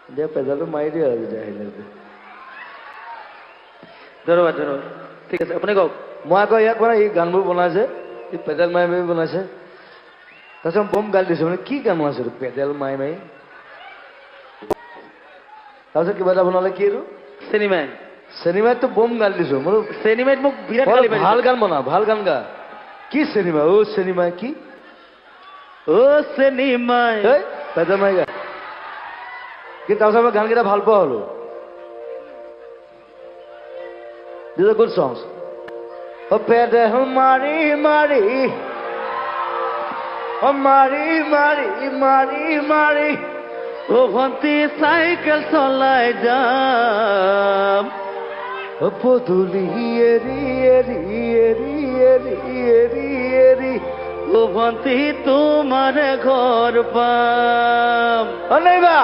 দিয়া পেডালটো মাৰি দিয়া আৰু যেতিয়া আহিলে ধন্যবাদ ধন্যবাদ ঠিক আছে আপুনি কওক মই আকৌ ইয়াক মানে এই গানবোৰ বনাইছে এই পেডেল মাৰি মাৰি বনাইছে তাৰপিছত বম গালি দিছোঁ মানে কি গান বনাইছে পেডেল মাৰি মাৰি তাৰপিছত কিবা এটা বনালে কি এইটো চিনেমাই চিনেমাততো বম গালি দিছোঁ মই চিনেমাত মোক বিৰাট গালি পাৰিছে ভাল গান বনা ভাল গান গা কি চিনেমা অ চিনেমা কি অ চিনেমাই এই পেডেল মাৰি গা কিন্তু তাৰপিছত মই গানকেইটা ভাল পোৱা হ'লো These are good songs. Oh, pedal mari mari, oh mari mari mari mari. O ভন্তি cycle চলাই যাম Oh, poduli eri eri eri eri eri eri. ও ভন্তি তোমার ঘর পাম Oh, neighbor.